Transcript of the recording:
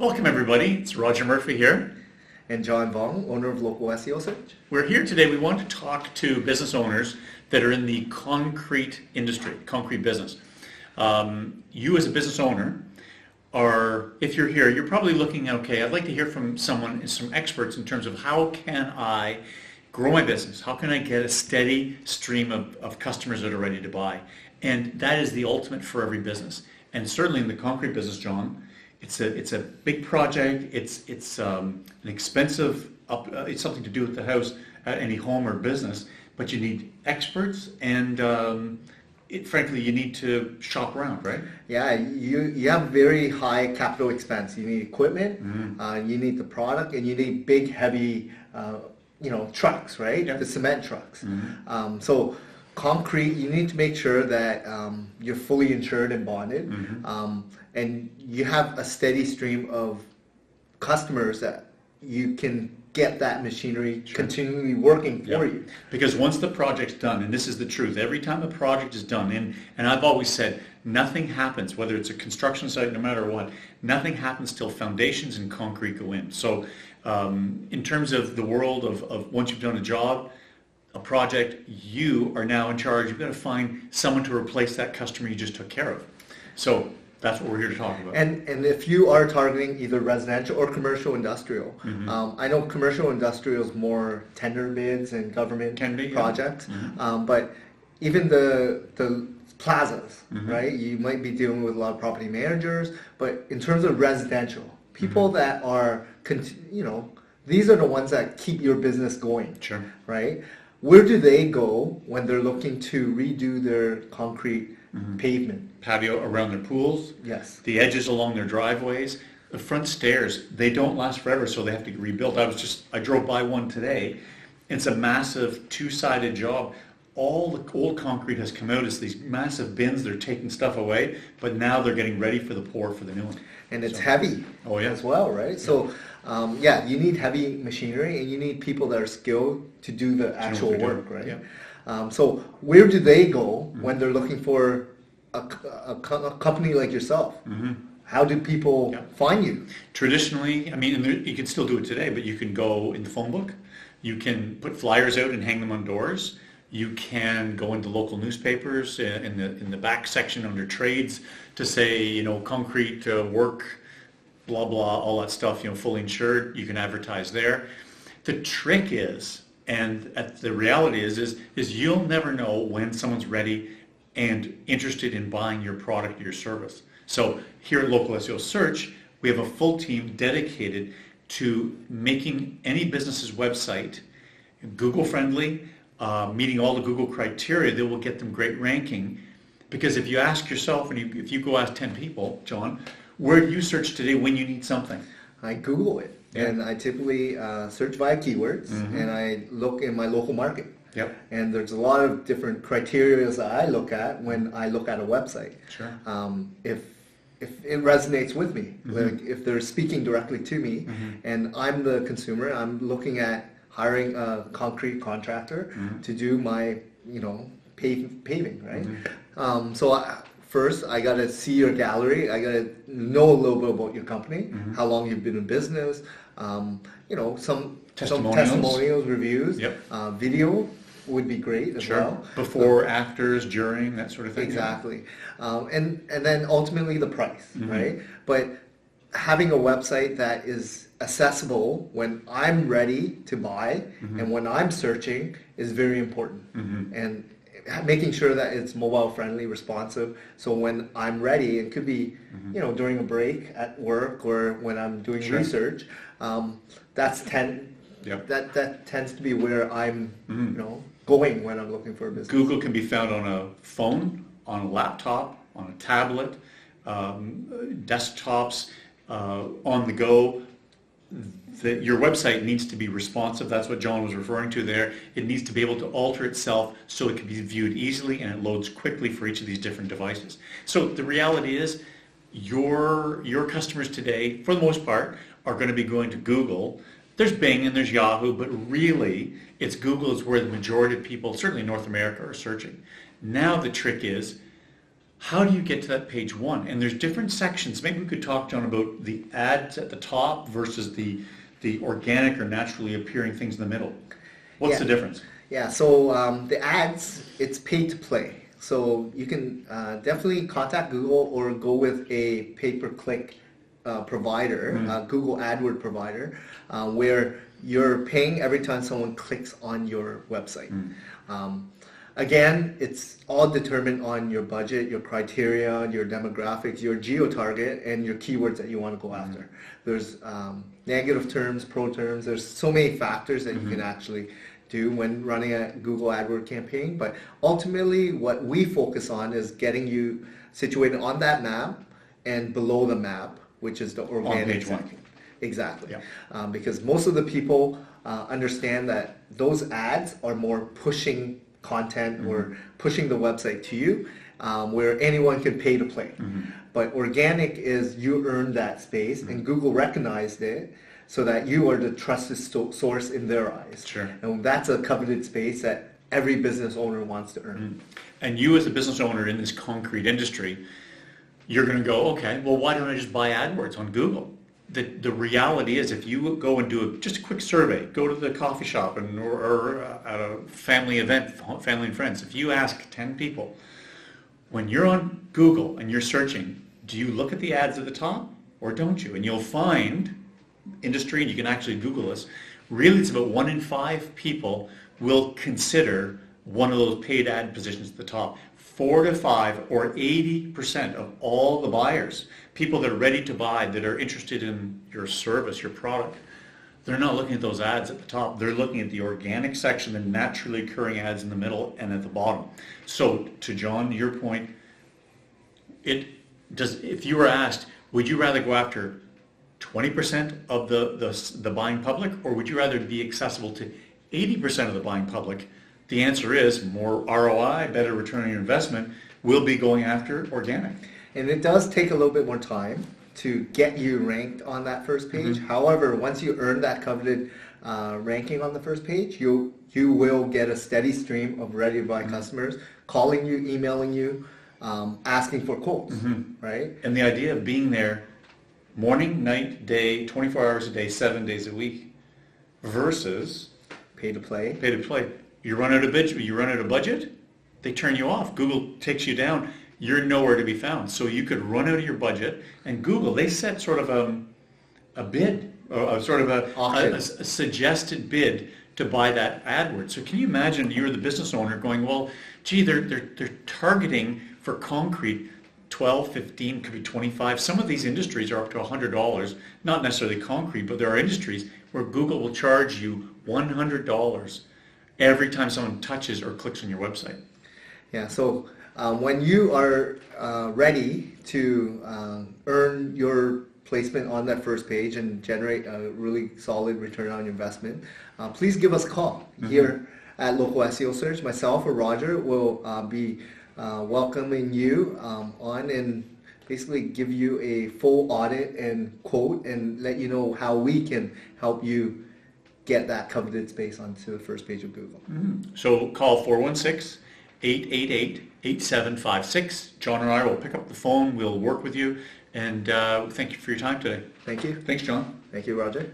Welcome everybody, it's Roger Murphy here. And John Vong, owner of Local SEO Search. We're here today, we want to talk to business owners that are in the concrete industry, concrete business. You as a business owner if you're here, you're probably looking, okay, I'd like to hear from someone, some experts in terms of how can I grow my business? How can I get a steady stream of customers that are ready to buy? And that is the ultimate for every business. And certainly in the concrete business, John, it's a big project. It's an expensive. It's something to do with the house, any home or business. But you need experts, and frankly, you need to shop around, right? Yeah, you have very high capital expense. You need equipment, you need the product, and you need big, heavy, trucks, right? Yeah. The cement trucks. So concrete, you need to make sure that you're fully insured and bonded, and you have a steady stream of customers that you can get that machinery continually working for you. Because once the project's done, and this is the truth, every time a project is done, and I've always said, nothing happens, whether it's a construction site, no matter what, nothing happens till foundations and concrete go in. So in terms of the world of once you've done a job, a project, you are now in charge. You've got to find someone to replace that customer you just took care of. So that's what we're here to talk about. And if you are targeting either residential or commercial industrial, I know commercial industrial is more tender bids and government projects, but even the plazas, right? You might be dealing with a lot of property managers, but in terms of residential, people that are, these are the ones that keep your business going, right? Where do they go when they're looking to redo their concrete pavement? Patio around their pools. Yes. The edges along their driveways. The front stairs, they don't last forever, so they have to get rebuilt. I drove by one today. It's a massive two-sided job. All the old concrete has come out. It's these massive bins. They're taking stuff away, but now they're getting ready for the pour for the new one. And it's heavy as well, right? Yeah. So, you need heavy machinery, and you need people that are skilled to do the actual work, right? Yeah. So where do they go when they're looking for a company like yourself? How do people find you? Traditionally, you can still do it today, but you can go in the phone book. You can put flyers out and hang them on doors. You can go into local newspapers in the back section under trades to say, concrete work, blah, blah, all that stuff, fully insured. You can advertise there. The trick is, and the reality is you'll never know when someone's ready and interested in buying your product or your service. So here at Local SEO Search, we have a full team dedicated to making any business's website Google friendly, meeting all the Google criteria that will get them great ranking. Because if you ask yourself, and if you go ask 10 people, John, where do you search today when you need something? I Google it, and I typically search via keywords, and I look in my local market. Yep. And there's a lot of different criteria that I look at when I look at a website. Sure. If it resonates with me, like if they're speaking directly to me, and I'm the consumer, I'm looking at hiring a concrete contractor to do my, paving, right? First, I got to see your gallery. I got to know a little bit about your company, how long you've been in business, some testimonials, reviews, video would be great as well. Before, afters, during, that sort of thing. Exactly. And then ultimately the price, right? But having a website that is accessible when I'm ready to buy and when I'm searching is very important. And making sure that it's mobile friendly, responsive. So when I'm ready, it could be, during a break at work or when I'm doing research, that tends to be where I'm, going when I'm looking for a business. Google can be found on a phone, on a laptop, on a tablet, desktops, on the go. Your website needs to be responsive. That's what John was referring to there. It needs to be able to alter itself so it can be viewed easily and it loads quickly for each of these different devices. So the reality is your customers today, for the most part, are going to be going to Google. There's Bing and there's Yahoo, but really it's Google is where the majority of people, certainly in North America, are searching. Now the trick is, how do you get to that page one? And there's different sections. Maybe we could talk, John, about the ads at the top versus the organic or naturally appearing things in the middle. What's the difference? Yeah, so the ads, it's pay to play. So you can definitely contact Google or go with a pay-per-click provider, Google AdWord provider, where you're paying every time someone clicks on your website. Again, it's all determined on your budget, your criteria, your demographics, your geo-target, and your keywords that you want to go after. There's negative terms, pro terms. There's so many factors that you can actually do when running a Google AdWord campaign. But ultimately, what we focus on is getting you situated on that map and below the map, which is the organic page one. section. Exactly. Yeah. Because most of the people understand that those ads are more pushing content or pushing the website to you, where anyone can pay to play. But organic is you earn that space, and Google recognized it so that you are the trusted source in their eyes. Sure. And that's a coveted space that every business owner wants to earn. And you as a business owner in this concrete industry, you're going to go, okay, well, why don't I just buy AdWords on Google? The reality is, if you go and do just a quick survey, go to the coffee shop or at a family event, family and friends, if you ask 10 people, when you're on Google and you're searching, do you look at the ads at the top or don't you? And you'll find industry, and you can actually Google this, really it's about 1 in 5 people will consider one of those paid ad positions at the top. 4 to 5 or 80% of all the buyers, people that are ready to buy, that are interested in your service, your product, they're not looking at those ads at the top. They're looking at the organic section, the naturally occurring ads in the middle and at the bottom. So to John, your point, if you were asked, would you rather go after 20% of the buying public, or would you rather be accessible to 80% of the buying public? The answer is more ROI, better return on your investment, will be going after organic. And it does take a little bit more time to get you ranked on that first page. However, once you earn that coveted ranking on the first page, you will get a steady stream of ready to buy customers calling you, emailing you, asking for quotes, right? And the idea of being there morning, night, day, 24 hours a day, 7 days a week, versus Pay to play. pay to play. You run out of budget, they turn you off. Google takes you down. You're nowhere to be found. So you could run out of your budget, and Google, they set sort of a bid, or sort of a suggested bid to buy that AdWords. So can you imagine you're the business owner going, well, gee, they're targeting for concrete 12, 15, could be 25. Some of these industries are up to $100, not necessarily concrete, but there are industries where Google will charge you $100 every time someone touches or clicks on your website. Yeah, so when you are ready to earn your placement on that first page and generate a really solid return on investment, please give us a call. Here at Local SEO Search, myself or Roger will be welcoming you on and basically give you a full audit and quote and let you know how we can help you get that coveted space onto the first page of Google. So call 416-888-8756. John and I will pick up the phone. We'll work with you. And thank you for your time today. Thank you. Thanks, John. Thank you, Roger.